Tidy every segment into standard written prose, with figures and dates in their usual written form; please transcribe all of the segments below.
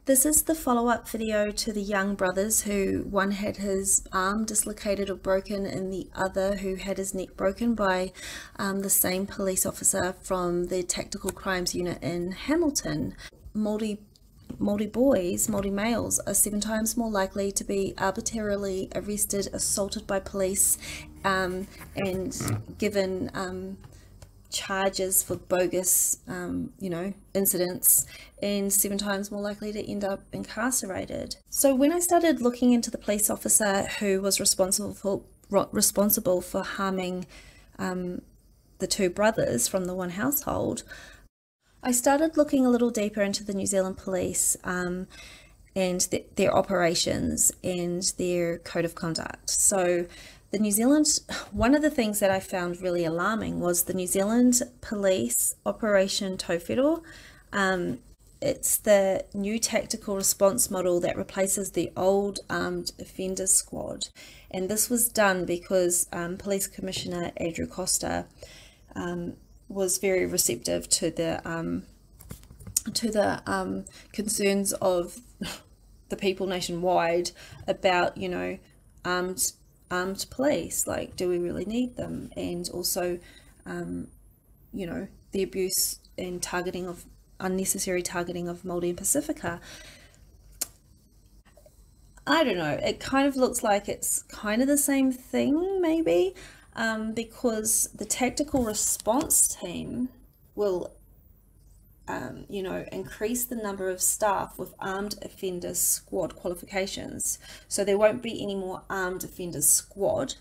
This is the follow-up video to the young brothers who one had his arm dislocated or broken and the other who had his neck broken by the same police officer from the Tactical Crimes Unit in Hamilton. Maori males are 7 times more likely to be arbitrarily arrested, assaulted by police and given charges for bogus, incidents, and 7 times more likely to end up incarcerated. So when I started looking into the police officer who was responsible for harming the 2 brothers from the one household, I started looking a little deeper into the New Zealand police and their operations and their code of conduct. So one of the things that I found really alarming was the New Zealand Police Operation Tauwhiro. It's the new tactical response model that replaces the old armed offenders squad. And this was done because Police Commissioner Andrew Costa was very receptive to the concerns of the people nationwide about, armed police. Like, do we really need them? And also, the abuse and unnecessary targeting of Maori and Pacifica. I don't know, it kind of looks like it's kind of the same thing, maybe, because the tactical response team will increase the number of staff with armed offenders squad qualifications. So there won't be any more armed offenders squad,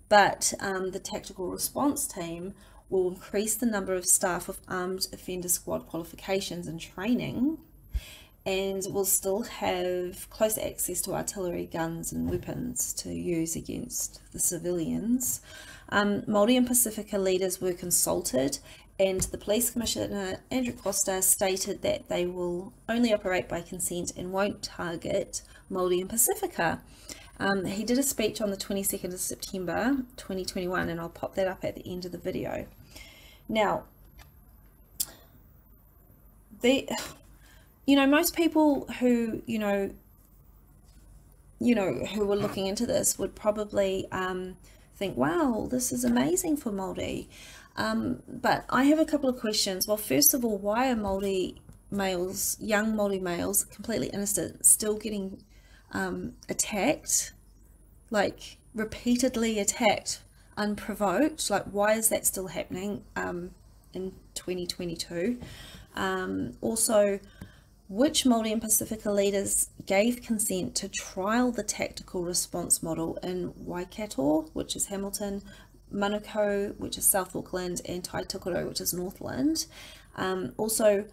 but the tactical response team will increase the number of staff with armed offender squad qualifications and training, and will still have close access to artillery, guns and weapons to use against the civilians. Maori and Pacifica leaders were consulted, and the Police Commissioner Andrew Costa stated that they will only operate by consent and won't target Maori and Pacifica. He did a speech on the 22nd of September 2021, and I'll pop that up at the end of the video. Now, most people who who were looking into this would probably think, wow, this is amazing for Māori. But I have a couple of questions. Well, first of all, why are young Māori males, completely innocent, still getting attacked, like repeatedly attacked, unprovoked? Like, why is that still happening in 2022? Also, which Māori and Pacifica leaders gave consent to trial the tactical response model in Waikato, which is Hamilton, Manukau, which is South Auckland, and Taitokoro, which is Northland? Also,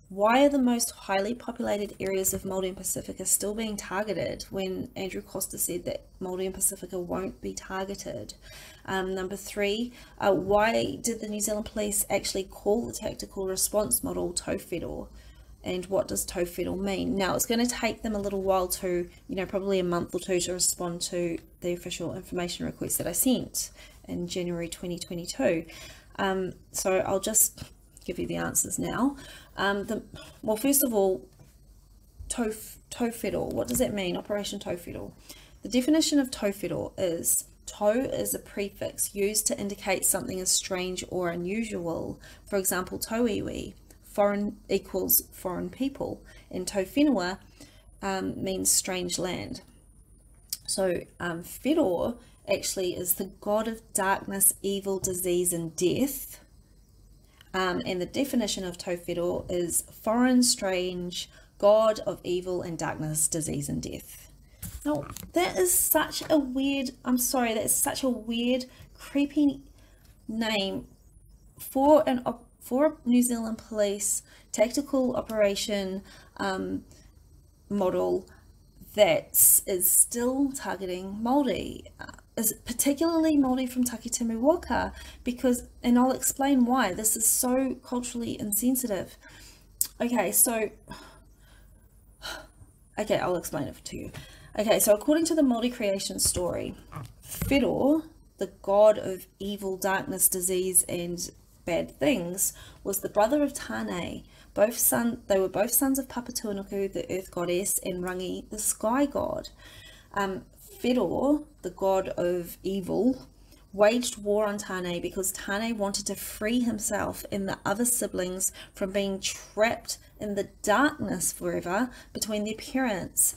why are the most highly populated areas of Māori and Pacifica still being targeted when Andrew Costa said that Māori and Pacifica won't be targeted? Number 3, why did the New Zealand Police actually call the tactical response model Tauwhiro? And what does Tauwhiro mean? Now, it's going to take them a little while to, probably a month or 2 to respond to the official information request that I sent in January 2022. So I'll just give you the answers now. Well, first of all, Tauwhiro, what does that mean? Operation Tauwhiro. The definition of Tauwhiro is tau is a prefix used to indicate something is strange or unusual. For example, tauiwi, foreign equals foreign people, and tauwhenua means strange land. So Whiro actually is the god of darkness, evil, disease and death. And the definition of Tauwhiro is foreign, strange, god of evil and darkness, disease and death. Now, that is such a weird, that's such a weird, creepy name for a New Zealand Police tactical operation model that is still targeting Māori, particularly Māori from Takitimu Waka, and I'll explain why this is so culturally insensitive. Okay, I'll explain it to you. Okay, so according to the Māori creation story, Whiro, the god of evil, darkness, disease and bad things, was the brother of Tane, They were both sons of Papatūānuku, the earth goddess, and Rangi, the sky god. Whiro, the god of evil, waged war on Tāne because Tāne wanted to free himself and the other siblings from being trapped in the darkness forever between their parents.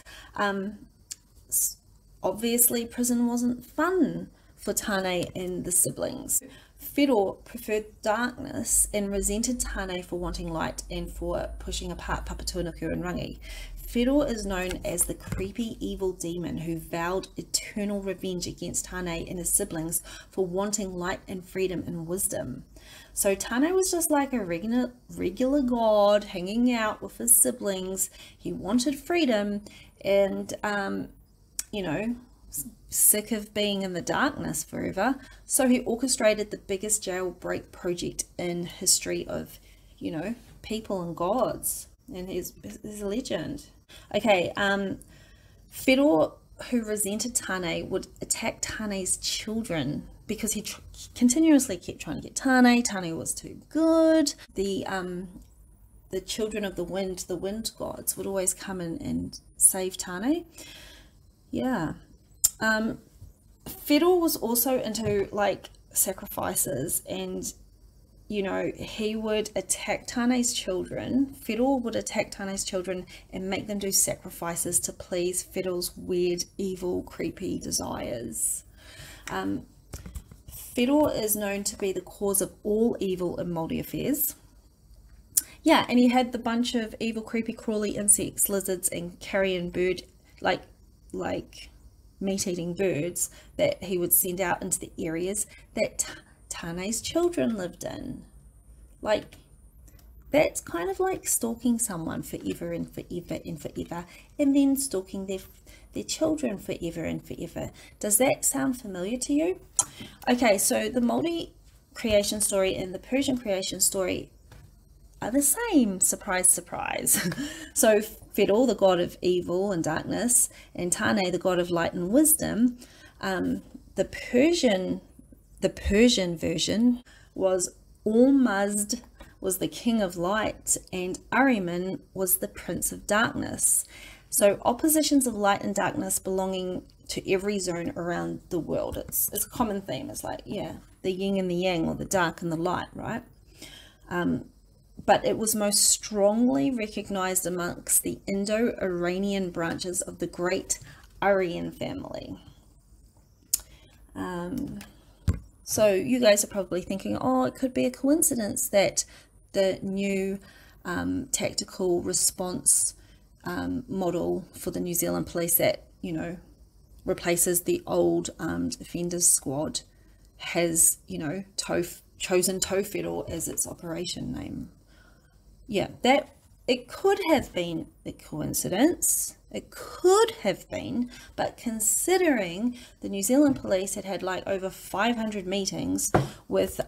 Obviously, prison wasn't fun for Tāne and the siblings. Whiro preferred darkness and resented Tāne for wanting light and for pushing apart Papatūānuku and Rangi. Whiro is known as the creepy evil demon who vowed eternal revenge against Tāne and his siblings for wanting light and freedom and wisdom. So Tāne was just like a regular god hanging out with his siblings. He wanted freedom and, you know, sick of being in the darkness forever. So he orchestrated the biggest jailbreak project in history of, you know, people and gods. And he's a legend. Okay, Whiro, who resented Tāne, would attack Tāne's children because he continuously kept trying to get Tāne. Tāne was too good. The children of the wind gods, would always come in and save Tāne. Yeah. Whiro was also into like sacrifices, and you know, he would attack Tāne's children. Whiro would attack Tāne's children and make them do sacrifices to please Whiro's weird, evil, creepy desires. Whiro is known to be the cause of all evil in Māori affairs. Yeah, and he had the bunch of evil, creepy, crawly insects, lizards, and carrion bird, like meat-eating birds that he would send out into the areas that Tāne's children lived in. Like, that's kind of like stalking someone forever and forever and forever, and then stalking their children forever and forever. Does that sound familiar to you? Okay, so the Māori creation story and the Persian creation story are the same. Surprise, surprise. So Whiro, the god of evil and darkness, and Tāne, the god of light and wisdom. The Persian version was Ormuzd was the king of light and Ahriman was the prince of darkness. So oppositions of light and darkness belonging to every zone around the world. It's a common theme. It's like, yeah, the yin and the yang, or the dark and the light, right? But it was most strongly recognized amongst the Indo-Iranian branches of the great Aryan family. So you guys are probably thinking, oh, it could be a coincidence that the new tactical response model for the New Zealand Police that, you know, replaces the old armed offenders squad has, you know, chosen Tauwhiro as its operation name. Yeah, that it could have been a coincidence. It could have been, but considering the New Zealand Police had like over 500 meetings with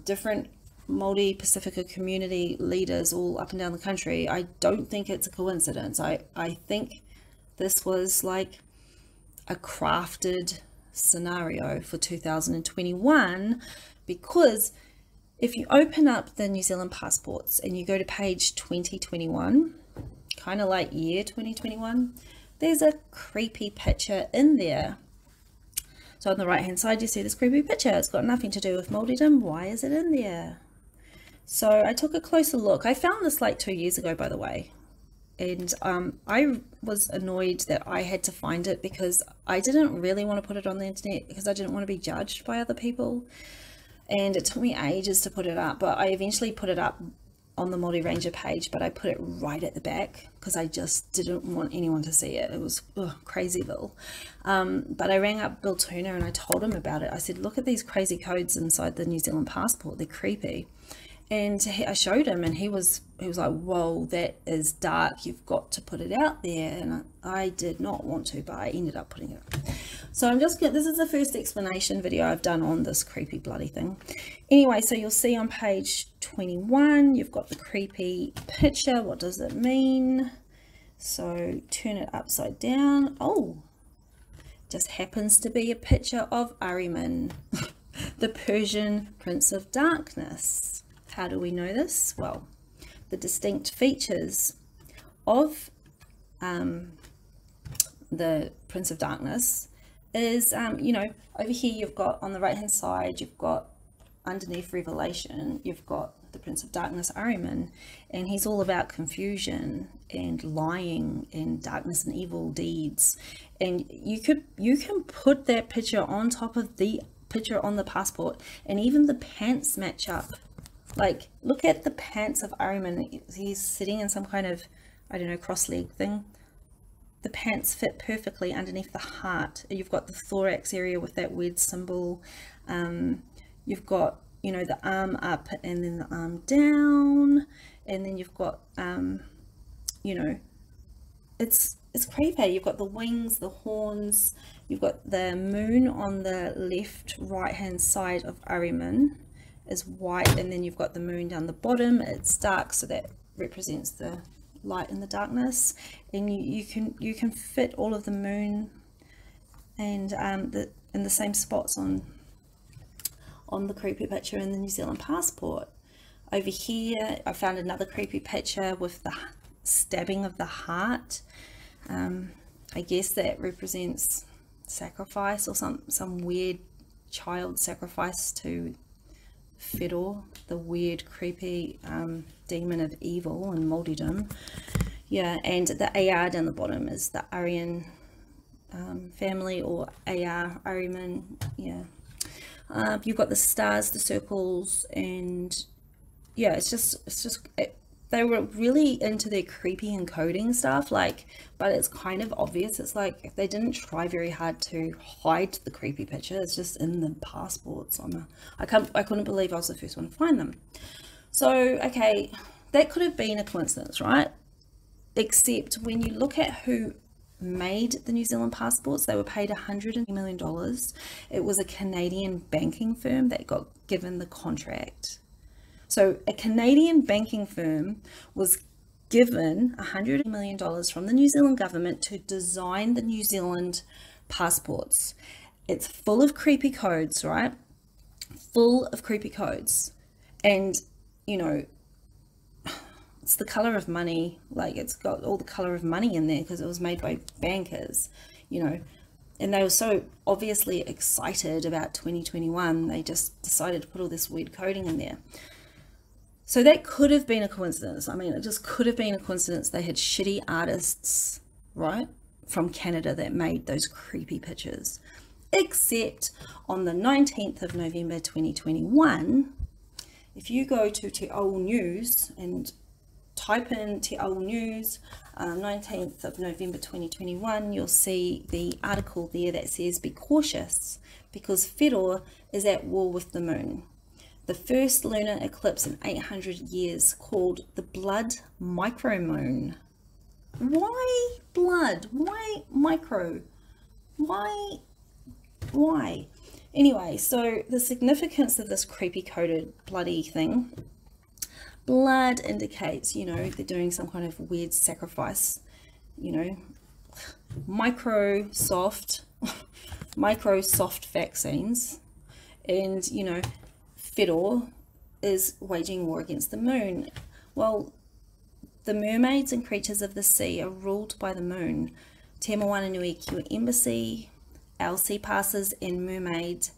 different Māori Pacifica community leaders all up and down the country, I don't think it's a coincidence. I think this was like a crafted scenario for 2021, because if you open up the New Zealand passports and you go to page 2021, kind of like year 2021, there's a creepy picture in there. So on the right hand side you see this creepy picture. It's got nothing to do with Māoridom. Why is it in there? So I took a closer look. I found this like 2 years ago, by the way, and I was annoyed that I had to find it because I didn't really want to put it on the internet because I didn't want to be judged by other people. And it took me ages to put it up, but I eventually put it up on the Māori Ranger page, but I put it right at the back because I just didn't want anyone to see it. It was crazyville. But I rang up Bill Turner and I told him about it. I said, look at these crazy codes inside the New Zealand passport. They're creepy. And I showed him and he was like, whoa, that is dark. You've got to put it out there. And I did not want to, but I ended up putting it up. So I'm just this is the first explanation video I've done on this creepy bloody thing. Anyway, so you'll see on page 21, you've got the creepy picture. What does it mean? So turn it upside down. Oh, just happens to be a picture of Ahriman, the Persian Prince of Darkness. How do we know this? Well, the distinct features of the Prince of Darkness is, you know, over here you've got on the right hand side, you've got underneath Revelation, you've got the Prince of Darkness, Ahriman, and he's all about confusion and lying and darkness and evil deeds. And you can put that picture on top of the picture on the passport, and even the pants match up. Like, look at the pants of Ahriman. He's sitting in some kind of, I don't know, cross-leg thing. The pants fit perfectly underneath the heart. You've got the thorax area with that weird symbol. You've got, you know, the arm up and then the arm down, and then you've got, you know, it's creepy. You've got the wings, the horns, you've got the moon on the left right hand side of Ahriman is white, and then you've got the moon down the bottom. It's dark, so that represents the light and the darkness, and you can fit all of the moon and in the same spots on the creepy picture in the New Zealand passport. Over here I found another creepy picture with the stabbing of the heart. I guess that represents sacrifice, or some weird child sacrifice to Fedor, the weird creepy demon of evil and Māoridom. Yeah, and the AR down the bottom is the Aryan family, or AR, Ahriman. Yeah. You've got the stars, the circles, and yeah, they were really into their creepy encoding stuff, like, but it's kind of obvious. It's like they didn't try very hard to hide the creepy picture. It's just in the passports. I couldn't believe I was the first one to find them. So, okay, that could have been a coincidence, right? Except when you look at who made the New Zealand passports, they were paid $100 million. It was a Canadian banking firm that got given the contract. So a Canadian banking firm was given $100 million from the New Zealand government to design the New Zealand passports. It's full of creepy codes, right? Full of creepy codes. And, you know, it's the color of money. Like, it's got all the color of money in there because it was made by bankers, you know. And they were so obviously excited about 2021, they just decided to put all this weird coding in there. So that could have been a coincidence. I mean, it just could have been a coincidence. They had shitty artists, right, from Canada that made those creepy pictures. Except on the 19th of November 2021, if you go to Te Ao News and type in Te Ao News, 19th of November 2021, you'll see the article there that says, "Be cautious because Fedor is at war with the moon. The first lunar eclipse in 800 years, called the blood micromoon." Why blood? Why micro? Why? Anyway, so the significance of this creepy coded bloody thing. Blood indicates, you know, they're doing some kind of weird sacrifice, you know. Microsoft vaccines, and, you know, Fedor is waging war against the moon. Well, the mermaids and creatures of the sea are ruled by the moon. Te Moana Nui Kia Embassy, our sea passes and mermaids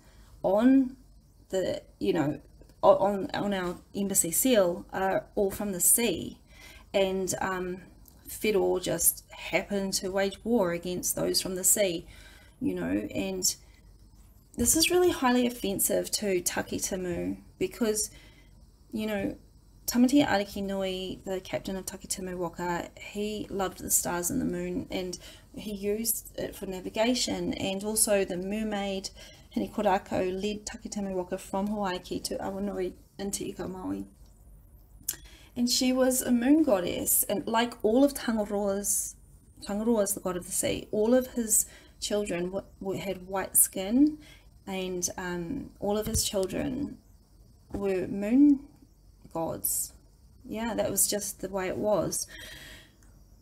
on the, you know, on our embassy seal are all from the sea. And Fedor just happened to wage war against those from the sea, you know. And this is really highly offensive to Takitimu because, you know, Tamatea Ariki Nui, the captain of Takitimu Waka, he loved the stars and the moon, and he used it for navigation. And also the mermaid Hinikorako led Takitimu Waka from Hawaii to Awanui into Ika Maui. And she was a moon goddess, and like all of Tangaroa's the god of the sea, all of his children had white skin, and all of his children were moon gods. Yeah, that was just the way it was.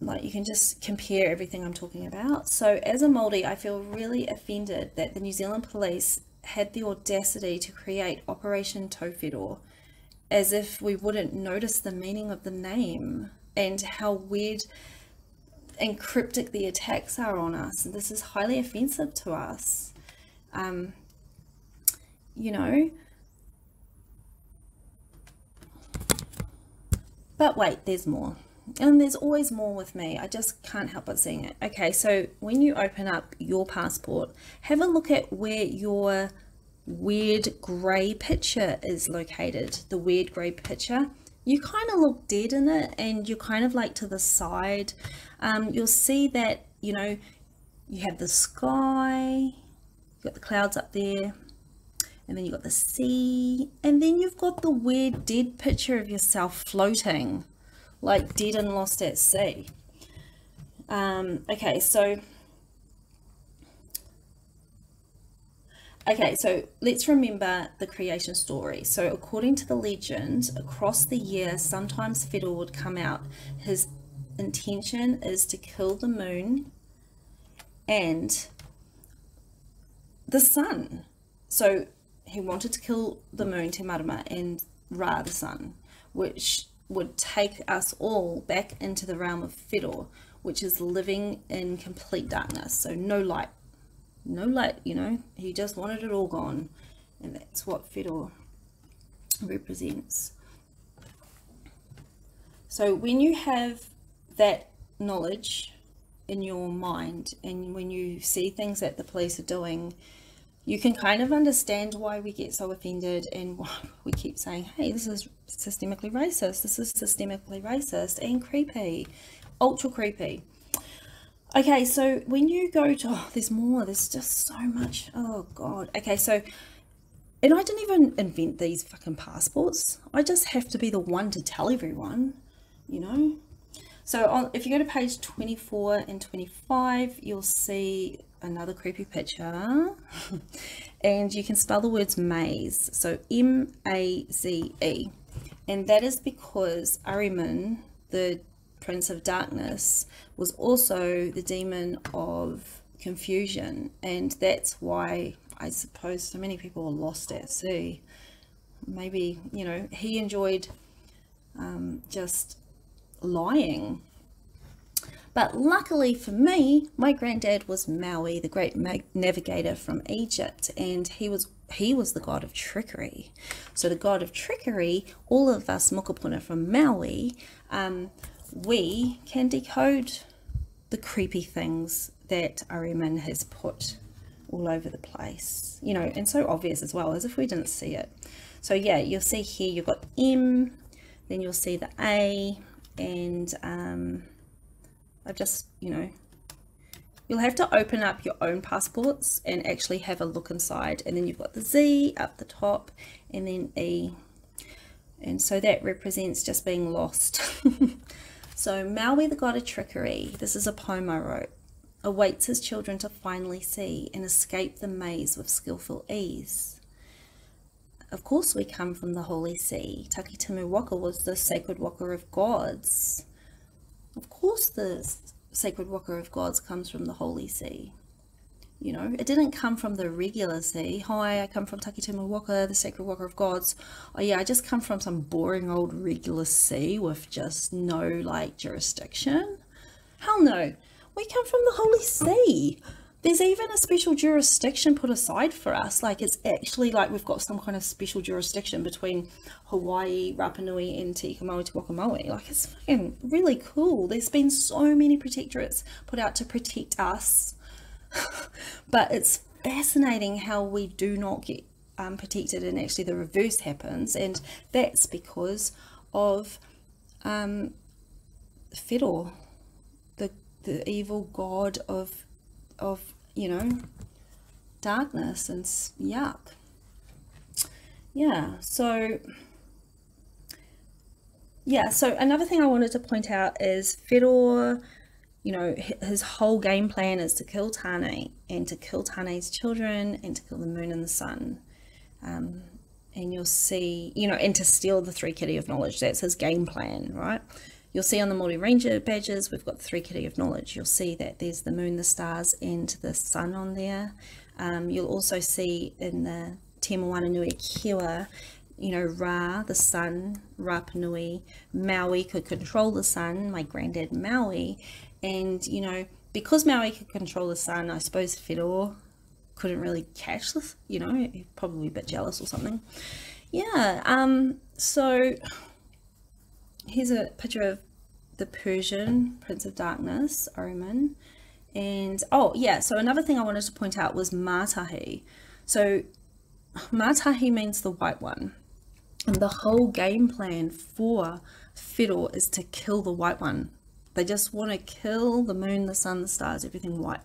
Like, you can just compare everything I'm talking about. So as a Māori, I feel really offended that the New Zealand police had the audacity to create Operation Tauwhiro as if we wouldn't notice the meaning of the name and how weird and cryptic the attacks are on us. And this is highly offensive to us. You know, but wait, there's more. And there's always more with me. I just can't help but seeing it. Okay, so when you open up your passport, have a look at where your weird grey picture is located. The weird grey picture. You kind of look dead in it, and you're kind of like to the side. You'll see that, you know, you have the sky, you've got the clouds up there, and then you've got the sea, and then you've got the weird dead picture of yourself floating, like dead and lost at sea. Okay, so let's remember the creation story. So according to the legend, across the year, sometimes Whiro would come out. His intention is to kill the moon and the sun. So he wanted to kill the moon, Te Marama, and Ra, the sun, which would take us all back into the realm of Whiro, which is living in complete darkness. So no light, you know. He just wanted it all gone, and that's what Whiro represents. So when you have that knowledge in your mind, and when you see things that the police are doing, you can kind of understand why we get so offended and why we keep saying, hey, this is systemically racist, this is systemically racist and creepy, ultra creepy. Okay, so when you go to, oh, there's more, there's just so much, oh God. Okay, so, and I didn't even invent these fucking passports. I just have to be the one to tell everyone, you know. So if you go to page 24 and 25, you'll see another creepy picture, and you can spell the words maze, so M-A-Z-E, and that is because Ahriman, the Prince of Darkness, was also the demon of confusion, and that's why I suppose so many people are lost at sea. Maybe, you know, he enjoyed just lying. But luckily for me, my granddad was Maui, the great navigator from Egypt, and he was the god of trickery. So the god of trickery, all of us mokopuna from Maui, we can decode the creepy things that Ahriman has put all over the place, you know, and so obvious as well, as if we didn't see it. So yeah, you'll see here you've got M, then you'll see the A, and I've just, you know, you'll have to open up your own passports and actually have a look inside, and then you've got the Z up the top and then E, and so that represents just being lost. So Maui, the god of trickery, this is a poem I wrote, awaits his children to finally see and escape the maze with skillful ease. Of course we come from the holy sea. Takitimu Waka was the sacred waka of gods. Of course the sacred waka of gods comes from the holy sea. You know, it didn't come from the regular sea. Hi, I come from Takitimu Waka, the sacred waka of gods. Oh yeah, I just come from some boring old regular sea with just no like jurisdiction. Hell no, we come from the holy sea. There's even a special jurisdiction put aside for us. Like, it's actually like we've got some kind of special jurisdiction between Hawaii, Rapa Nui, and Te Ika Maui, Te Waka Maui. Like, it's fucking really cool. There's been so many protectorates put out to protect us. But it's fascinating how we do not get protected, and actually the reverse happens. And that's because of Whiro, the evil god of you know, darkness and yuck. Yeah, so another thing I wanted to point out is Whiro, you know, his whole game plan is to kill Tane, and to kill Tane's children, and to kill the moon and the sun. And you'll see, you know, and to steal the 3 Kitty of Knowledge. That's his game plan, right? You'll see on the Māori Ranger badges, we've got the 3 Kitty of Knowledge. You'll see that there's the moon, the stars, and the sun on there. You'll also see in the Te Moana Nui Kiwa, you know, Ra, the sun, Rapa Nui. Maui could control the sun, my granddad Maui. And, you know, because Maui could control the sun, I suppose Whiro couldn't really catch this, you know, probably a bit jealous or something. Yeah, so here's a picture of the Persian Prince of Darkness, Omen. And, oh, yeah, so another thing I wanted to point out was Mātahi. So Mātahi means the white one. And the whole game plan for Whiro is to kill the white one. They just want to kill the moon, the sun, the stars, everything white.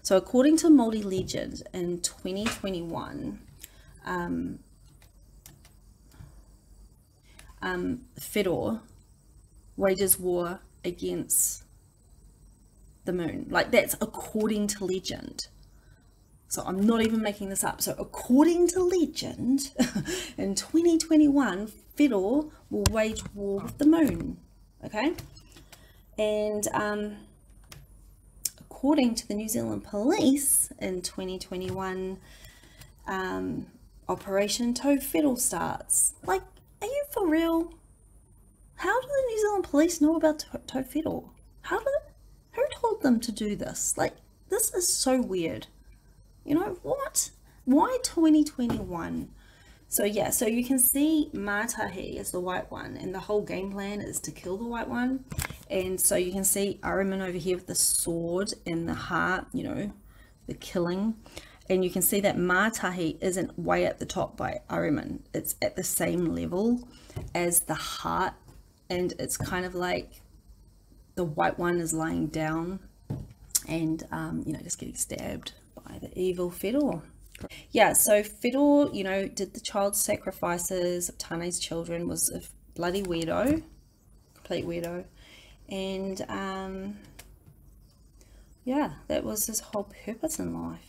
So according to Maori legend, in 2021, Whiro wages war against the moon. Like, that's according to legend. So I'm not even making this up. So according to legend, in 2021, Whiro will wage war with the moon. Okay? And according to the New Zealand Police, in 2021, Operation Tauwhiro starts. Like, are you for real? How do the New Zealand Police know about Tauwhiro? Who told them to do this? Like, this is so weird. You know, what? Why 2021? So yeah, so you can see Mātahi is the white one, and the whole game plan is to kill the white one. And so you can see Aruman over here with the sword and the heart, you know, the killing. And you can see that Mātahi isn't way at the top by Aruman. It's at the same level as the heart. And it's kind of like the white one is lying down and, you know, just getting stabbed by the evil Whiro. Yeah, so Whiro, you know, did the child sacrifices of Tane's children, was a bloody weirdo, complete weirdo. And yeah, that was his whole purpose in life.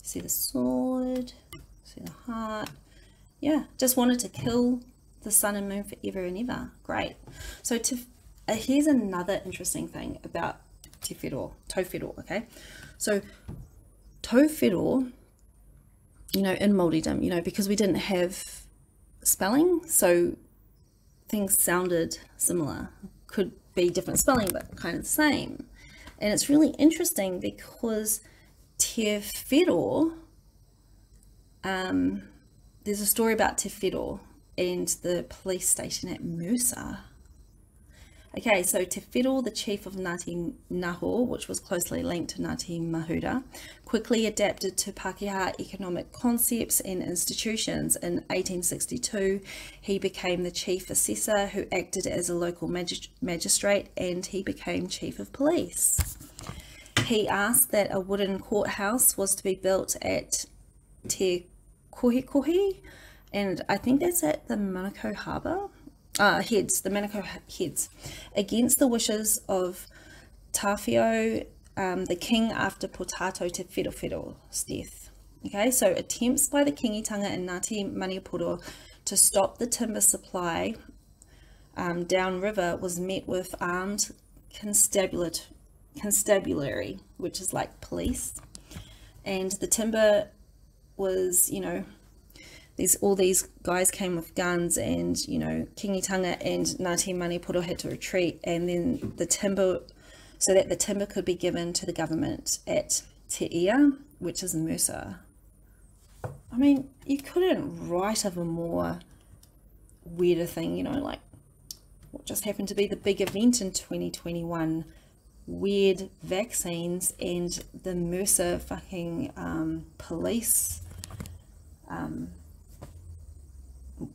See the sword, see the heart. Yeah, just wanted to kill the sun and moon forever and ever. Great. So here's another interesting thing about Tauwhiro, okay? So Tauwhiro, you know, in Māoridom, you know, because we didn't have spelling, so things sounded similar. Could be different spelling, but kind of the same. And it's really interesting because Te Whiro, there's a story about Te Whiro and the police station at Mercer. Okay, so Te Whiro, the chief of Ngāti Naho, which was closely linked to Ngāti Mahuta, quickly adapted to Pākehā economic concepts and institutions. In 1862, he became the chief assessor, who acted as a local magistrate, and he became chief of police. He asked that a wooden courthouse was to be built at Te Kohikohi, and I think that's at the Manukau Harbour. The Manukau Heads, against the wishes of Tawhio, the king after Potato Te Whiro's death. Okay, so attempts by the Kingitanga and Ngāti Maniapuro to stop the timber supply downriver was met with armed constabulary, which is like police, and the timber was, you know, all these guys came with guns, and, you know, Kingitanga and Ngāti Maniapuro had to retreat, and then the timber, so that the timber could be given to the government at Te Ia, which is Mercer. I mean, you couldn't write of a more weirder thing, you know, like what just happened to be the big event in 2021, weird vaccines and the Mercer fucking police,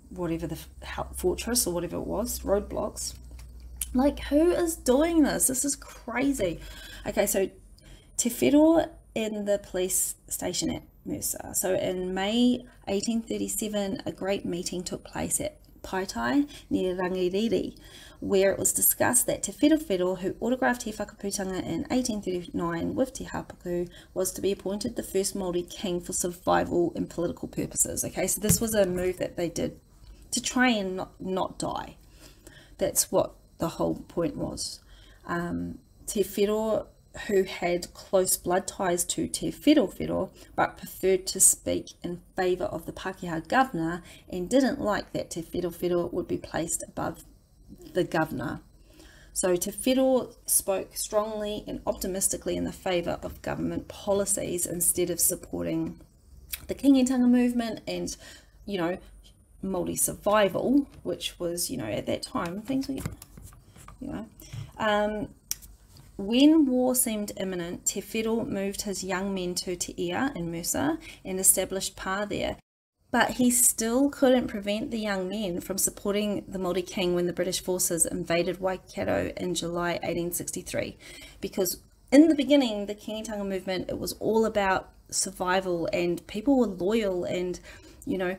whatever the fortress or whatever it was, roadblocks. Like, who is doing this? This is crazy. Okay, so Te Whiro in the police station at Mercer. So in May 1837, a great meeting took place at Paitai near Rangiriri, where it was discussed that Te Whiro, who autographed Te Whakaputanga in 1839 with Te Hapaku, was to be appointed the first Māori king for survival and political purposes. Okay, so this was a move that they did to try and not die. That's what the whole point was. Te Whiro, who had close blood ties to Te Whero but preferred to speak in favour of the Pākehā governor and didn't like that Te Whero would be placed above the governor. So Te Whero spoke strongly and optimistically in the favour of government policies instead of supporting the kingitanga movement and, you know, Māori survival, which was, you know, at that time, things were, you know. When war seemed imminent, Te Whero moved his young men to Te Ia in Mercer and established Pa there. But he still couldn't prevent the young men from supporting the Māori king when the British forces invaded Waikato in July 1863. Because in the beginning, the kingitanga movement, it was all about survival and people were loyal and, you know,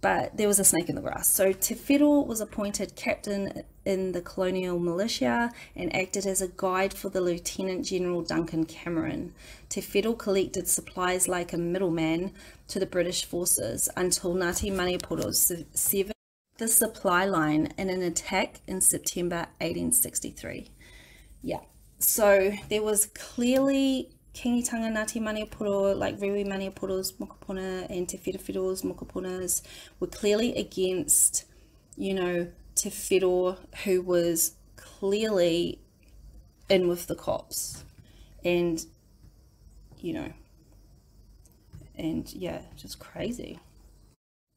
but there was a snake in the grass. So Te Whero was appointed captain in the colonial militia and acted as a guide for the Lieutenant General Duncan Cameron. Te Whero collected supplies like a middleman to the British forces until Ngāti Maniapoto severed the supply line in an attack in September 1863. Yeah, so there was clearly kingitanga Ngāti Maniapoto, like Rewi Maniapoto's mokopuna and Te Whero's mokopunas were clearly against, you know, Te Whero, who was clearly in with the cops. And, you know, and yeah, just crazy.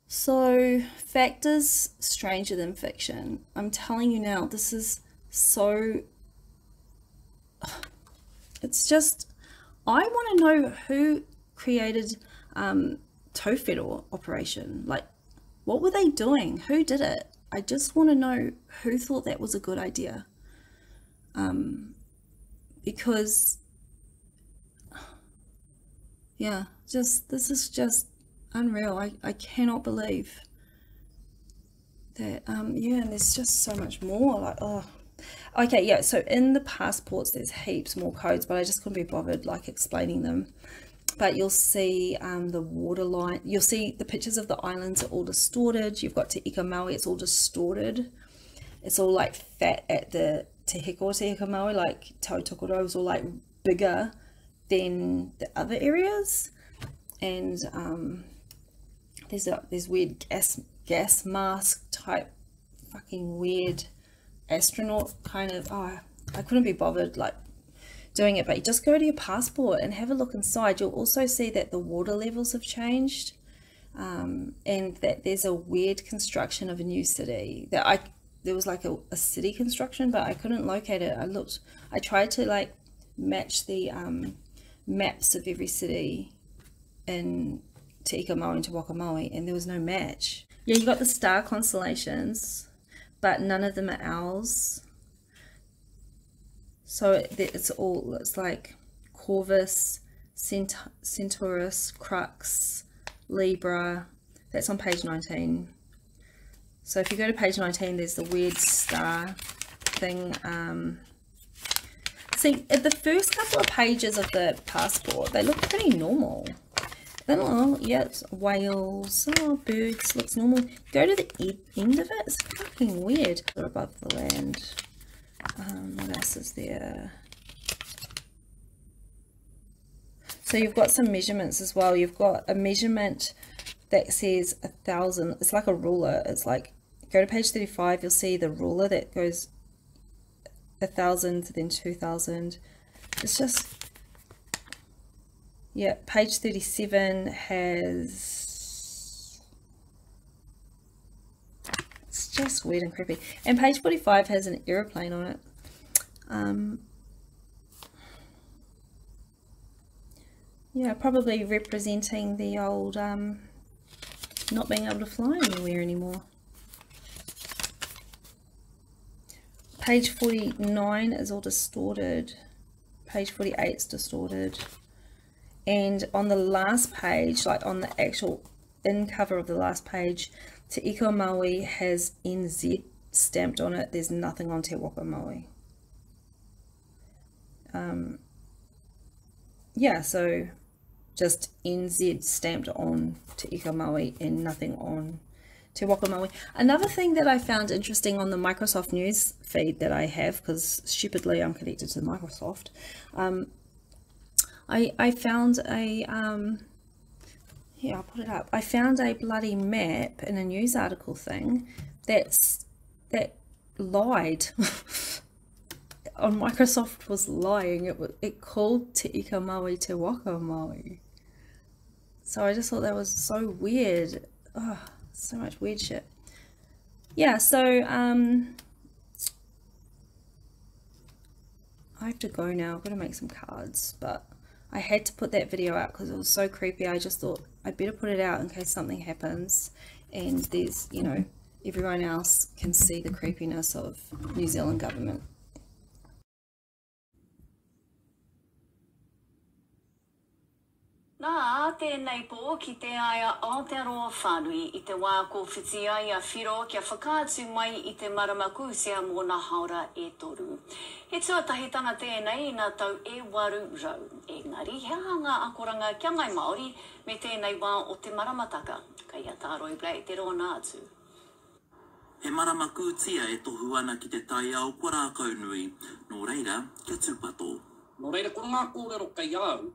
So, fact is stranger than fiction. I'm telling you now, this is so, it's just, I want to know who created Tauwhiro Operation. Like, what were they doing? Who did it? I just want to know who thought that was a good idea. Because, yeah, just, this is just unreal. I cannot believe that, yeah, and there's just so much more. Like, oh. Okay, yeah, so in the passports there's heaps more codes, but I just couldn't be bothered like explaining them. But you'll see the waterline, you'll see the pictures of the islands are all distorted. You've got Te Ika Maui, it's all distorted. It's all like fat at the Te Ika Maui, like Tautokoro is all like bigger than the other areas. And there's weird gas mask type fucking weird astronaut kind of, oh, I couldn't be bothered like doing it, but you just go to your passport and have a look inside. You'll also see that the water levels have changed, and that there's a weird construction of a new city. There was like a city construction, but I couldn't locate it. I tried to like match the maps of every city in Te Ika Maui and Te Waka Maui, and there was no match. Yeah, you got the star constellations, but none of them are owls. So it's like Corvus, Centaurus, Crux, Libra. That's on page 19. So if you go to page 19, there's the weird star thing. See, at the first couple of pages of the passport, they look pretty normal. Oh, yeah, it's whales, oh, birds, looks normal. Go to the end of it, it's fucking weird. They're above the land. What else is there? So you've got some measurements as well. You've got a measurement that says 1,000. It's like a ruler. It's like, go to page 35, you'll see the ruler that goes 1,000, then 2,000. It's just, yeah, page 37 has, it's just weird and creepy. And page 45 has an aeroplane on it. Yeah, probably representing the old not being able to fly anywhere anymore. Page 49 is all distorted. Page 48 is distorted. And on the last page, like on the actual in cover of the last page, Te Ika Maui has NZ stamped on it. There's nothing on Te Waka Maui. Yeah, so just NZ stamped on Te Ika Maui and nothing on Te waka Maui. Another thing that I found interesting on the Microsoft News feed that I have, because stupidly I'm connected to Microsoft, I found a, here I'll put it up, I found a bloody map in a news article thing that lied. On Microsoft was lying. It called Te Ika Maui Te Waka Maui. So I just thought that was so weird. Oh, so much weird shit. Yeah, so I have to go now. I've got to make some cards, but I had to put that video out because it was so creepy. I just thought I'd better put it out in case something happens and there's, you know, everyone else can see the creepiness of New Zealand government. Nā, tēnei pō ki te aia Aotearoa whānui I te wā ko whitia I a whiro kia whakaatu mai I te maramaku sea mō nā haora e toru. He tuatahitanga tēnei I nā tau e waru rau. Engari, hea ngā akoranga kia ngai Māori me tēnei wā o te maramataka. Kai a tāroi blai te rōna atu. He maramaku tia e tohu ana ki te tai au kua rākau nui. Nō reira, kia tūpato. Nō reira, ko ngā kōrero kai au.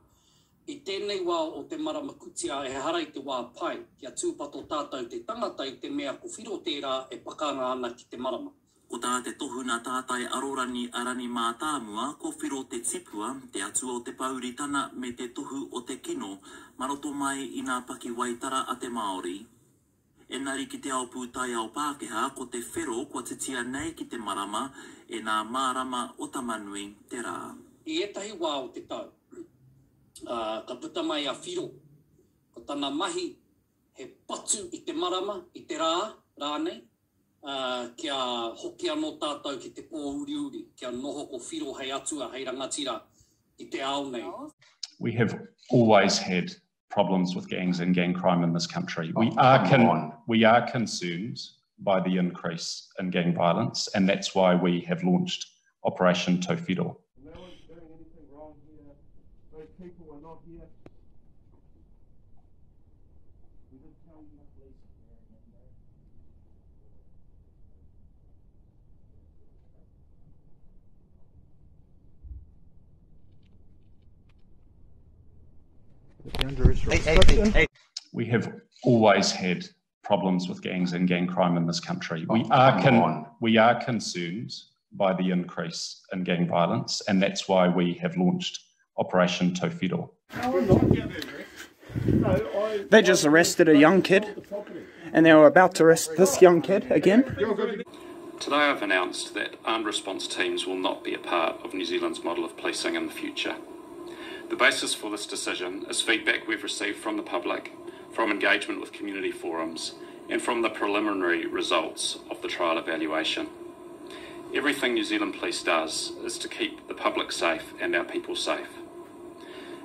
I tēnei wā o te maramakutia e harai te wā pai, kia tūpato tātou te tangata I te mea ko whiro tērā e pakanga ana ki te marama. Ko tā te tohu nā tātai arorani arani mā tāmua, ko whiro te tipua, te atua o te pauritana me te tohu o te kino, maroto mai I nā paki waitara a te Māori. Engari ki te ao pūtai ao Pākehā, ko te whero kua titia nei ki te marama, e nā mārama o tamanui te rā. I etahi wā o te tau. Ka puta mai a whiro, ko tana mahi he patu I te marama, I te rānei, kia hoki anō tātou ki te pōuriuri, kia noho ko whiro hei atua, hei rangatira, I te ao nei. We have always had problems with gangs and gang crime in this country. We are concerned by the increase in gang violence, and that's why we have launched Operation Tauwhiro. People are not here. We did tell the police. We have always had problems with gangs and gang crime in this country. We are concerned by the increase in gang violence, and that's why we have launched Operation Tauwhiro. They just arrested a young kid, and they were about to arrest this young kid again. Today I've announced that armed response teams will not be a part of New Zealand's model of policing in the future. The basis for this decision is feedback we've received from the public, from engagement with community forums, and from the preliminary results of the trial evaluation. Everything New Zealand Police does is to keep the public safe and our people safe.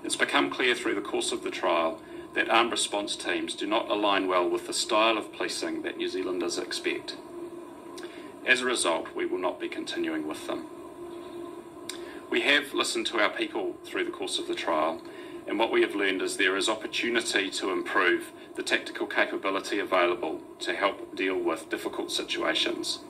It's become clear through the course of the trial that armed response teams do not align well with the style of policing that New Zealanders expect. As a result, we will not be continuing with them. We have listened to our people through the course of the trial, and what we have learned is there is opportunity to improve the tactical capability available to help deal with difficult situations.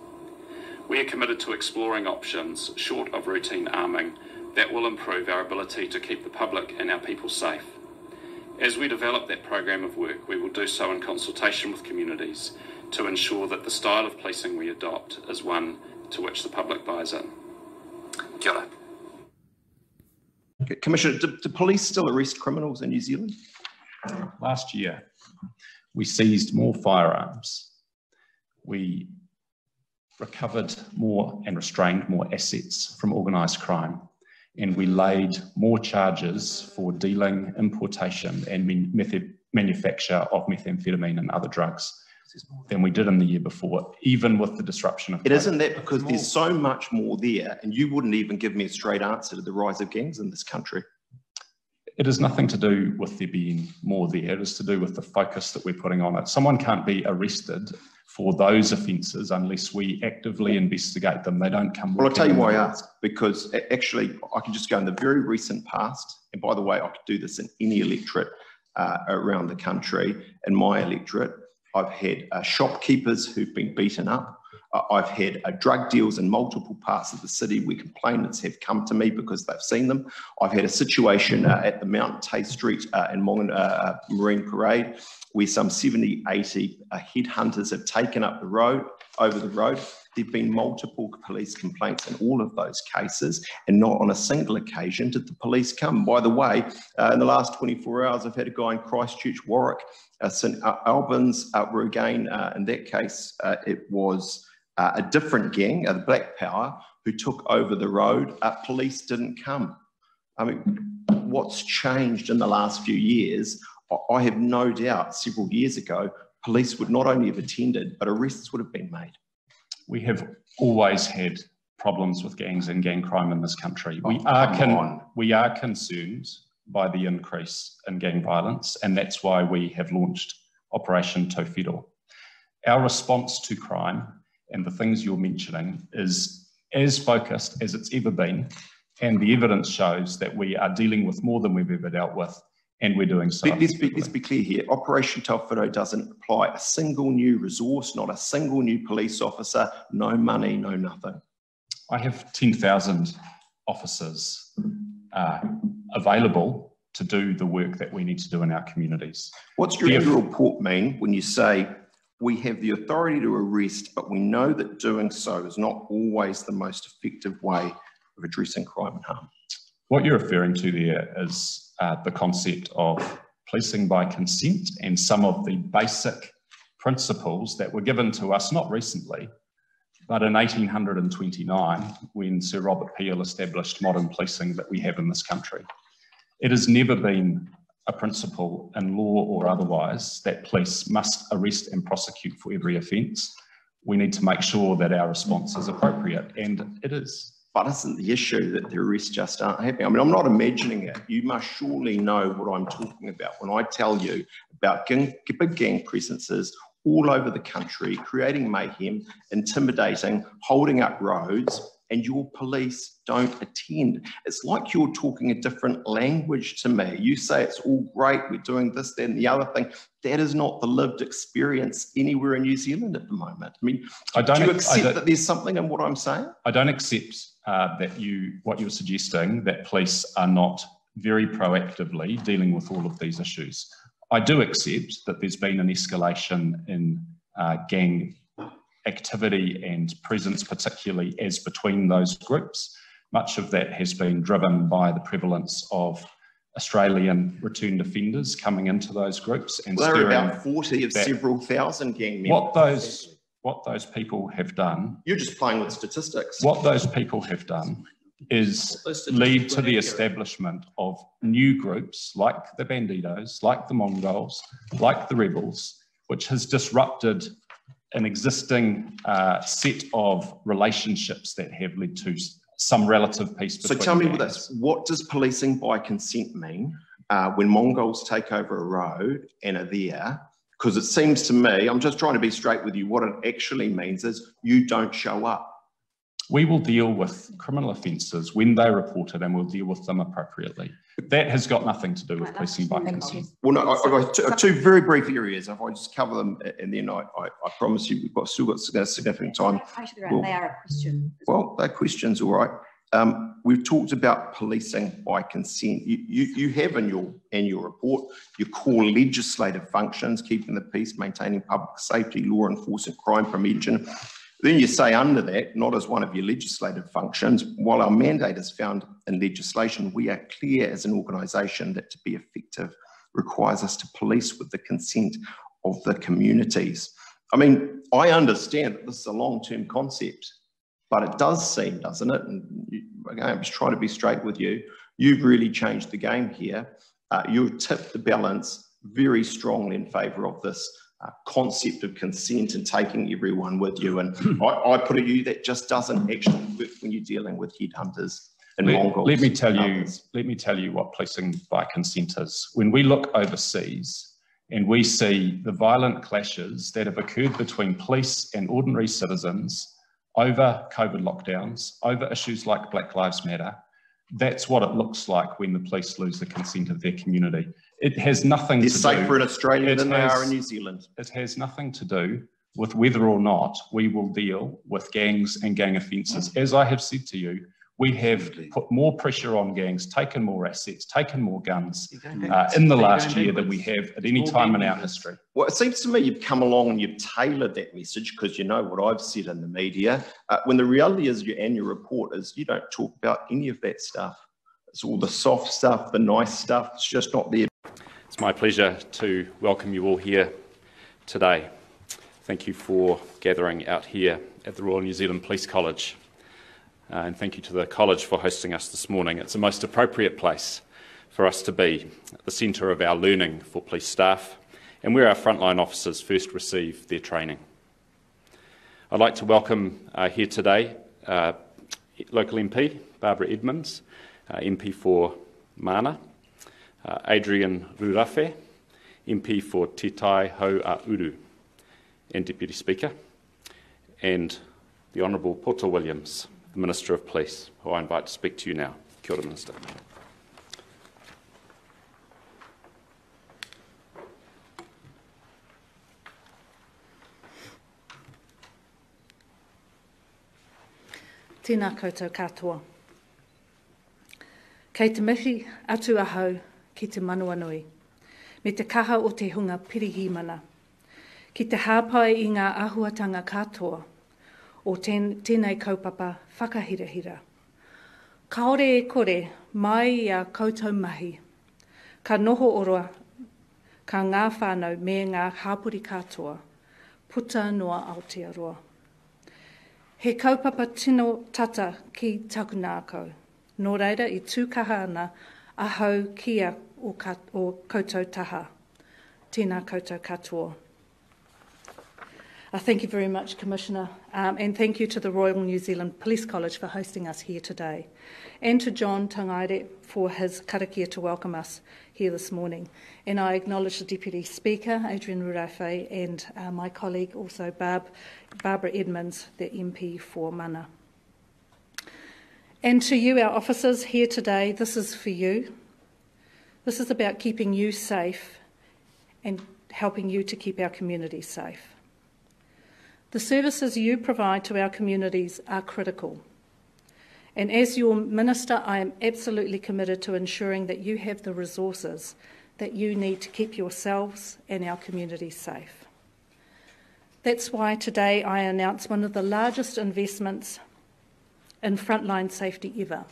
We are committed to exploring options short of routine arming that will improve our ability to keep the public and our people safe. As we develop that program of work, we will do so in consultation with communities to ensure that the style of policing we adopt is one to which the public buys in. Kia ora. Commissioner, do police still arrest criminals in New Zealand? Last year, we seized more firearms. We recovered more and restrained more assets from organised crime, and we laid more charges for dealing, importation and manufacture of methamphetamine and other drugs than we did in the year before, even with the disruption of COVID. It isn't that because there's so much more there, and you wouldn't even give me a straight answer to the rise of gangs in this country. It has nothing to do with there being more there. It is to do with the focus that we're putting on it. Someone can't be arrested for those offences unless we actively investigate them. They don't come. Well, I'll tell you why I ask, because actually I can just go in the very recent past, and by the way, I could do this in any electorate around the country, in my electorate, I've had shopkeepers who've been beaten up. I've had drug deals in multiple parts of the city where complainants have come to me because they've seen them. I've had a situation at the Mount Tay Street in Marine Parade where some 70, 80 headhunters have taken up the road, over the road. There've been multiple police complaints in all of those cases, and not on a single occasion did the police come. By the way, in the last 24 hours, I've had a guy in Christchurch, Warwick, St Albans, were again, in that case, it was a different gang, the Black Power, who took over the road. Police didn't come. I mean, what's changed in the last few years? I have no doubt several years ago, police would not only have attended, but arrests would have been made. We have always had problems with gangs and gang crime in this country. We are concerned by the increase in gang violence, and that's why we have launched Operation Tauwhiro. Our response to crime and the things you're mentioning is as focused as it's ever been, and the evidence shows that we are dealing with more than we've ever dealt with, and we're doing so. Let's be clear here. Operation Tauwhiro doesn't apply a single new resource, not a single new police officer, no money, no nothing. I have 10,000 officers available to do the work that we need to do in our communities. What's your report mean when you say we have the authority to arrest, but we know that doing so is not always the most effective way of addressing crime and harm? What you're referring to there is the concept of policing by consent and some of the basic principles that were given to us, not recently, but in 1829, when Sir Robert Peel established modern policing that we have in this country. It has never been a principle in law or otherwise that police must arrest and prosecute for every offence. We need to make sure that our response is appropriate, and it is. But isn't the issue that the arrests just aren't happening? I mean, I'm not imagining it. You must surely know what I'm talking about when I tell you about big gang presences all over the country, creating mayhem, intimidating, holding up roads, and your police don't attend. It's like you're talking a different language to me. You say it's all great, we're doing this, that, and the other thing. That is not the lived experience anywhere in New Zealand at the moment. I mean, do you accept that there's something in what I'm saying? I don't accept that what you're suggesting, that police are not very proactively dealing with all of these issues. I do accept that there's been an escalation in gang activity and presence, particularly as between those groups. Much of that has been driven by the prevalence of Australian returned offenders coming into those groups. And there are about 40 of several thousand gang members. What those people have done... You're just playing with statistics. What those people have done is lead to the establishment of new groups like the Bandidos, like the Mongols, like the Rebels, which has disrupted an existing set of relationships that have led to some relative peace between So tell me gangs. this, what does policing by consent mean when Mongols take over a road and are there? Because it seems to me, I'm just trying to be straight with you, what it actually means is you don't show up. We will deal with criminal offences when they're reported, and we'll deal with them approprially. That has got nothing to do with policing by consent. Well, no, I've got two very brief areas. If I just cover them, and then I promise you we've still got significant time. Well, they are a question. Well, they're questions, all right. We've talked about policing by consent. You have in your annual report your core legislative functions, keeping the peace, maintaining public safety, law enforcement, crime prevention. Then you say under that, not as one of your legislative functions, while our mandate is found in legislation, we are clear as an organisation that to be effective requires us to police with the consent of the communities. I mean, I understand that this is a long-term concept, but it does seem, doesn't it? And again, I'm just trying to be straight with you. You've really changed the game here. You've tipped the balance very strongly in favour of this concept of consent and taking everyone with you. And I put it to you, that just doesn't actually work when you're dealing with headhunters and Mongols. Let me tell you what policing by consent is. When we look overseas and we see the violent clashes that have occurred between police and ordinary citizens over COVID lockdowns, over issues like Black Lives Matter, That's what it looks like when the police lose the consent of their community. It has nothing to do... They're safer in Australia than they are in New Zealand. It has nothing to do with whether or not we will deal with gangs and gang offences. As I have said to you, we have put more pressure on gangs, taken more assets, taken more guns in the last year than we have at any time in our history. Well, it seems to me you've come along and you've tailored that message, because you know what I've said in the media, when the reality is your annual report is you don't talk about any of that stuff. It's all the soft stuff, the nice stuff, it's just not there. It's my pleasure to welcome you all here today. Thank you for gathering out here at the Royal New Zealand Police College. And thank you to the college for hosting us this morning. It's the most appropriate place for us to be, at the centre of our learning for police staff, and where our frontline officers first receive their training. I'd like to welcome here today local MP Barbara Edmonds, MP for Mana, Adrian Rurafe, MP for Te Tai Hau-a-Uru, and Deputy Speaker, and the Honourable Poto Williams, the Minister of Police, who I invite to speak to you now. Kia ora, Minister. Tēnā koutou katoa. Kei te mihi atu ahau ki te manuanui, me te kaha o te hunga pirihimana, ki te hāpai i ngā ahuatanga katoa, o tēnei kaupapa whakahirahira. Kaore e kore mai i a koutou mahi, ka noho oroa, ka ngā whānau me ngā hāpuri katoa, puta noa Aotearoa. He kaupapa tino tata ki takunākau, nō reira I tūkaha ana ahau kia o koutou taha. Tēnā koutou katoa. Thank you very much, Commissioner, and thank you to the Royal New Zealand Police College for hosting us here today, and to John Tangaire for his karakia to welcome us here this morning. And I acknowledge the Deputy Speaker, Adrian Rurafe, and my colleague, also Barbara Edmonds, the MP for Mana. And to you, our officers here today, this is for you. This is about keeping you safe and helping you to keep our communities safe. The services you provide to our communities are critical. And as your Minister, I am absolutely committed to ensuring that you have the resources that you need to keep yourselves and our communities safe. That's why today I announce one of the largest investments in frontline safety ever.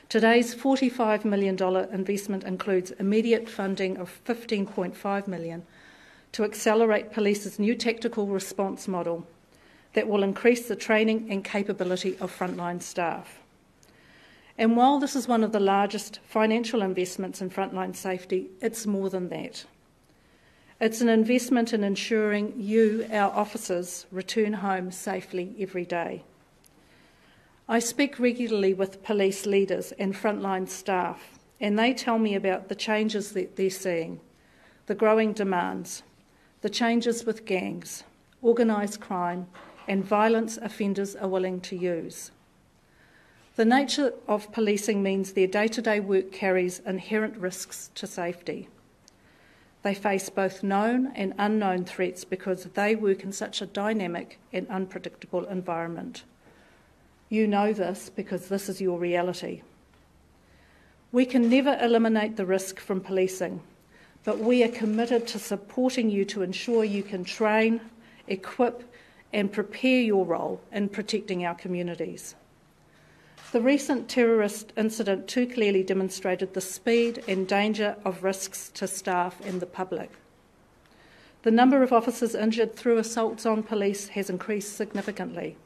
Today's $45 million investment includes immediate funding of $15.5 million to accelerate police's new tactical response model that will increase the training and capability of frontline staff. And while this is one of the largest financial investments in frontline safety, it's more than that. It's an investment in ensuring you, our officers, return home safely every day. I speak regularly with police leaders and frontline staff, and they tell me about the changes that they're seeing, the growing demands, the changes with gangs, organised crime, and violence offenders are willing to use. The nature of policing means their day-to-day work carries inherent risks to safety. They face both known and unknown threats because they work in such a dynamic and unpredictable environment. You know this because this is your reality. We can never eliminate the risk from policing, but we are committed to supporting you to ensure you can train, equip, and prepare your role in protecting our communities. The recent terrorist incident too clearly demonstrated the speed and danger of risks to staff and the public. The number of officers injured through assaults on police has increased significantly.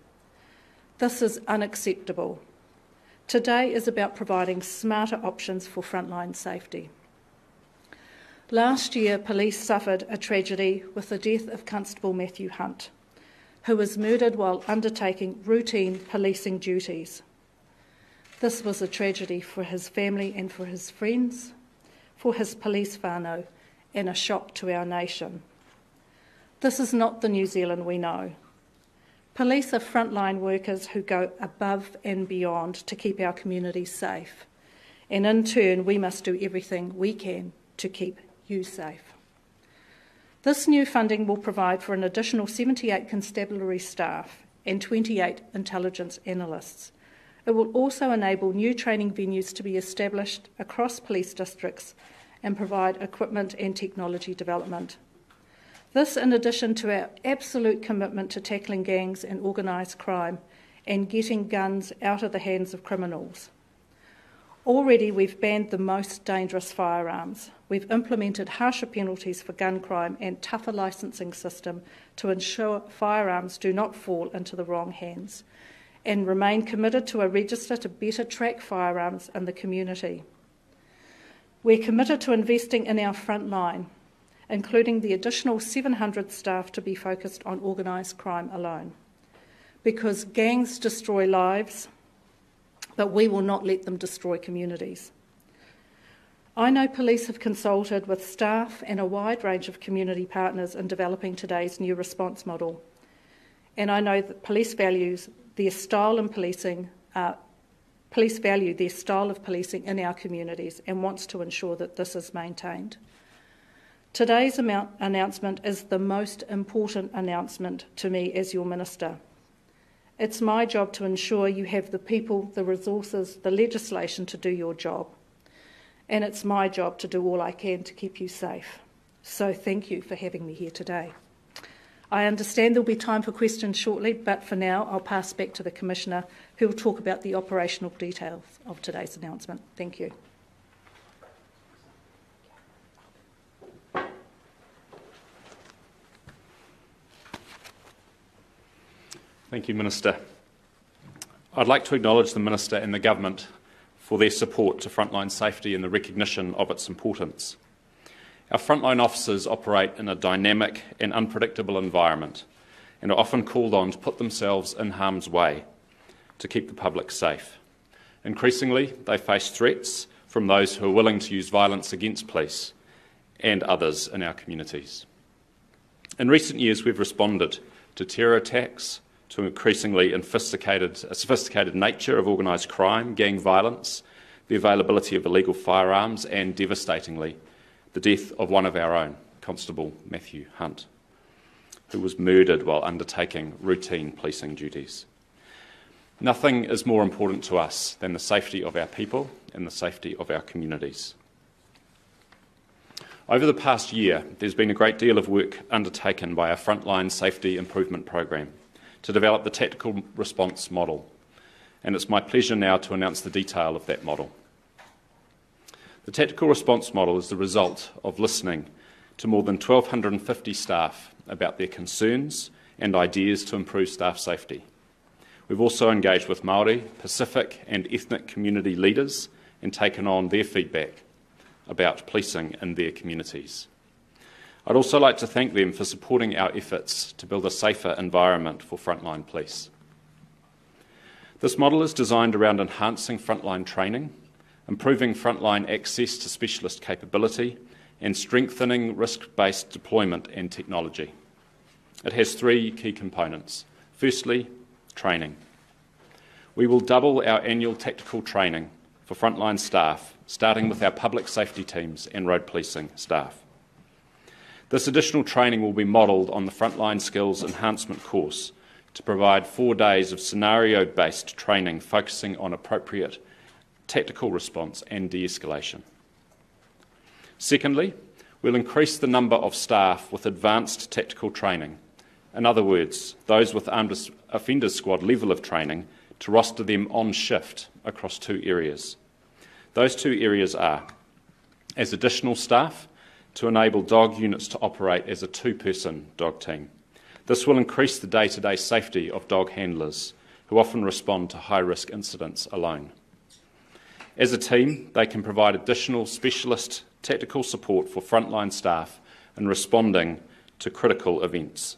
This is unacceptable. Today is about providing smarter options for frontline safety. Last year, police suffered a tragedy with the death of Constable Matthew Hunt, who was murdered while undertaking routine policing duties. This was a tragedy for his family and for his friends, for his police whānau, and a shock to our nation. This is not the New Zealand we know. Police are frontline workers who go above and beyond to keep our communities safe. And in turn, we must do everything we can to keep you safe. This new funding will provide for an additional 78 constabulary staff and 28 intelligence analysts. It will also enable new training venues to be established across police districts and provide equipment and technology development. This, in addition to our absolute commitment to tackling gangs and organised crime and getting guns out of the hands of criminals. Already we've banned the most dangerous firearms. We've implemented harsher penalties for gun crime and tougher licensing system to ensure firearms do not fall into the wrong hands, and remain committed to a register to better track firearms in the community. We're committed to investing in our front line, including the additional 700 staff to be focused on organised crime alone. Because gangs destroy lives, but we will not let them destroy communities. I know police have consulted with staff and a wide range of community partners in developing today's new response model. And I know that police value their style of policing in our communities and wants to ensure that this is maintained. Today's announcement is the most important announcement to me as your Minister. It's my job to ensure you have the people, the resources, the legislation to do your job. And it's my job to do all I can to keep you safe. So thank you for having me here today. I understand there'll be time for questions shortly, but for now I'll pass back to the Commissioner, who will talk about the operational details of today's announcement. Thank you. Thank you, Minister. I'd like to acknowledge the Minister and the Government for their support to frontline safety and the recognition of its importance. Our frontline officers operate in a dynamic and unpredictable environment and are often called on to put themselves in harm's way to keep the public safe. Increasingly, they face threats from those who are willing to use violence against police and others in our communities. In recent years, we've responded to terror attacks, to increasingly sophisticated nature of organised crime, gang violence, the availability of illegal firearms, and, devastatingly, the death of one of our own, Constable Matthew Hunt, who was murdered while undertaking routine policing duties. Nothing is more important to us than the safety of our people and the safety of our communities. Over the past year, there's been a great deal of work undertaken by our Frontline Safety Improvement Programme to develop the tactical response model, and it's my pleasure now to announce the detail of that model. The tactical response model is the result of listening to more than 1,250 staff about their concerns and ideas to improve staff safety. We've also engaged with Maori, Pacific and ethnic community leaders and taken on their feedback about policing in their communities. I'd also like to thank them for supporting our efforts to build a safer environment for frontline police. This model is designed around enhancing frontline training, improving frontline access to specialist capability, and strengthening risk-based deployment and technology. It has three key components. Firstly, training. We will double our annual tactical training for frontline staff, starting with our public safety teams and road policing staff. This additional training will be modelled on the Frontline Skills Enhancement course to provide 4 days of scenario-based training focusing on appropriate tactical response and de-escalation. Secondly, we'll increase the number of staff with advanced tactical training. In other words, those with Armed Offenders Squad level of training, to roster them on shift across 2 areas. Those 2 areas are as additional staff to enable dog units to operate as a 2-person dog team. This will increase the day-to-day safety of dog handlers who often respond to high-risk incidents alone. As a team, they can provide additional specialist tactical support for frontline staff in responding to critical events.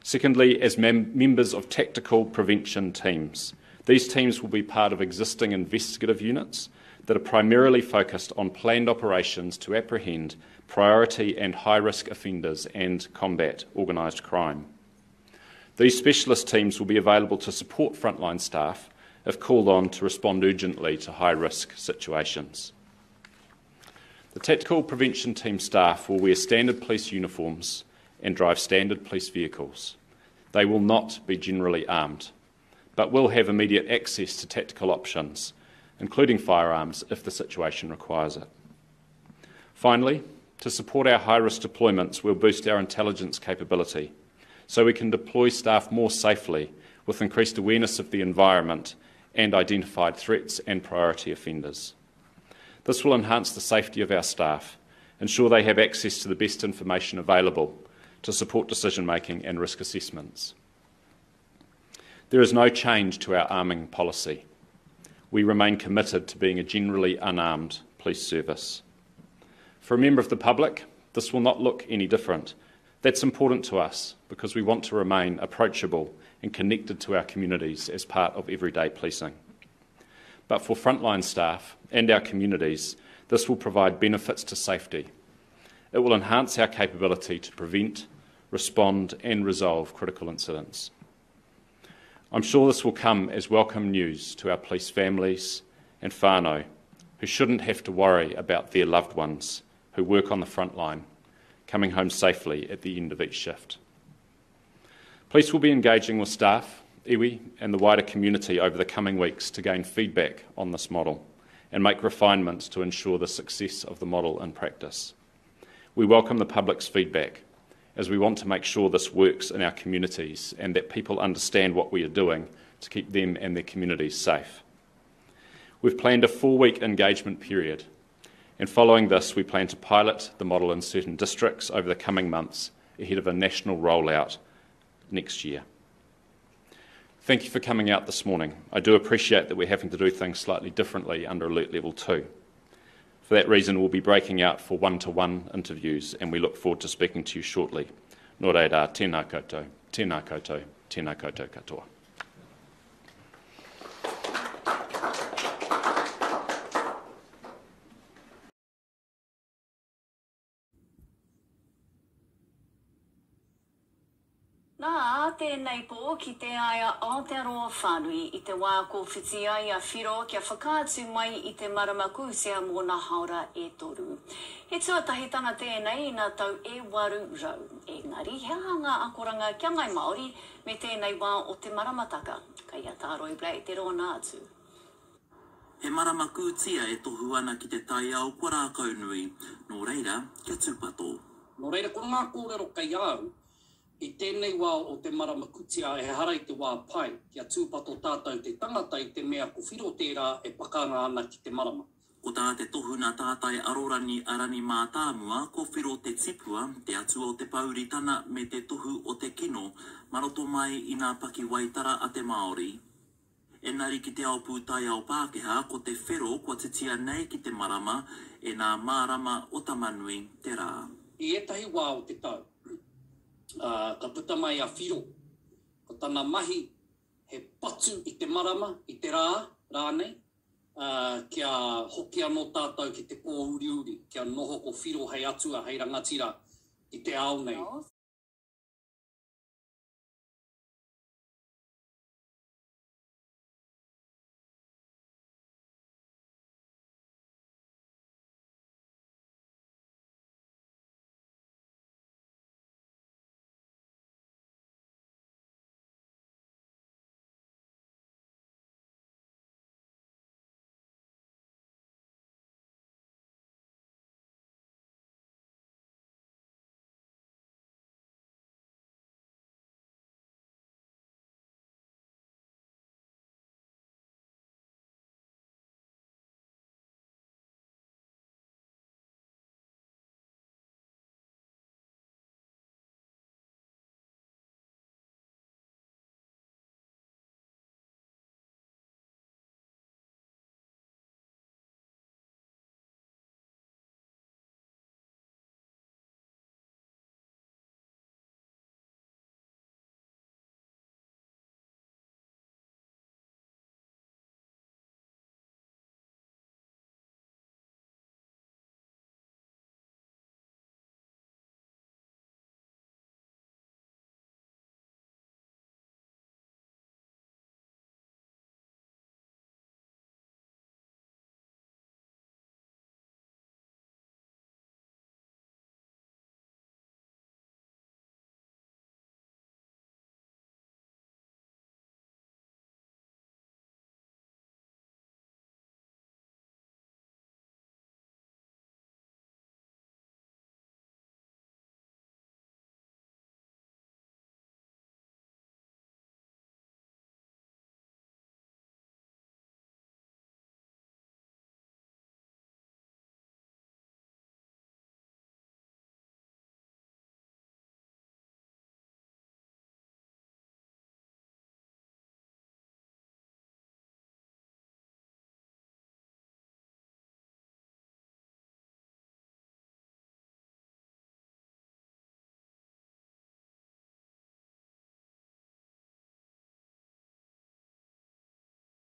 Secondly, as members of tactical prevention teams, these teams will be part of existing investigative units that are primarily focused on planned operations to apprehend priority and high-risk offenders and combat organised crime. These specialist teams will be available to support frontline staff if called on to respond urgently to high-risk situations. The Tactical Prevention Team staff will wear standard police uniforms and drive standard police vehicles. They will not be generally armed, but will have immediate access to tactical options, including firearms if the situation requires it. Finally, to support our high-risk deployments, we'll boost our intelligence capability so we can deploy staff more safely with increased awareness of the environment and identified threats and priority offenders. This will enhance the safety of our staff, ensure they have access to the best information available to support decision-making and risk assessments. There is no change to our arming policy. We remain committed to being a generally unarmed police service. For a member of the public, this will not look any different. That's important to us because we want to remain approachable and connected to our communities as part of everyday policing. But for frontline staff and our communities, this will provide benefits to safety. It will enhance our capability to prevent, respond and resolve critical incidents. I'm sure this will come as welcome news to our police families and whānau who shouldn't have to worry about their loved ones who work on the front line coming home safely at the end of each shift. Police will be engaging with staff, iwi and the wider community over the coming weeks to gain feedback on this model and make refinements to ensure the success of the model in practice. We welcome the public's feedback as we want to make sure this works in our communities and that people understand what we are doing to keep them and their communities safe. We've planned a 4-week engagement period, and following this we plan to pilot the model in certain districts over the coming months ahead of a national rollout next year. Thank you for coming out this morning. I do appreciate that we're having to do things slightly differently under Alert Level 2. For that reason, we'll be breaking out for one-to-one interviews, and we look forward to speaking to you shortly. Nō reira, tēnā koutou, tēnā koutou, tēnā koutou katoa. Nā, tēnei pō ki te aia Aotearoa whānui I te wā ko whiti ai a whiro kia whakaatu mai I te maramaku sea mō nā haora e toru. He tuatahitanga tēnei nā tau e waru rau. Engari, he hanga akoranga kia ngai Maori me tēnei wā o te maramataka. Kai a tāroi blai te rōna atu. He maramaku tia e tohu ana ki te tai au kora kaunui. Nō reira, kia tūpato. Nō reira, ko ngā kōrero kai au, I tēnei wā o te maramakutia e harai te wā pai, kia tūpato tātou te tangata I te mea ko whiro tērā e pakanga ana ki te marama. Ko tā te tohuna tātai arorani arani mā tāmua, ko whiro te tipua, te atu o te pauritana me te tohu o te kino, maroto mai I ngā paki waitara a te Maori. Engari ki te ao pūtai ao Pākehā, ko te whero kua titia nei ki te marama, e ngā mārama o tamanui te rā. I etahi wā o te tau. Ka puta mai a whiro, ko tana mahi he patu I te marama, I te rānei, kia hoki anō tātou ki te pō uri uri, kia noho ko whiro hei atua hei rangatira I te ao nei.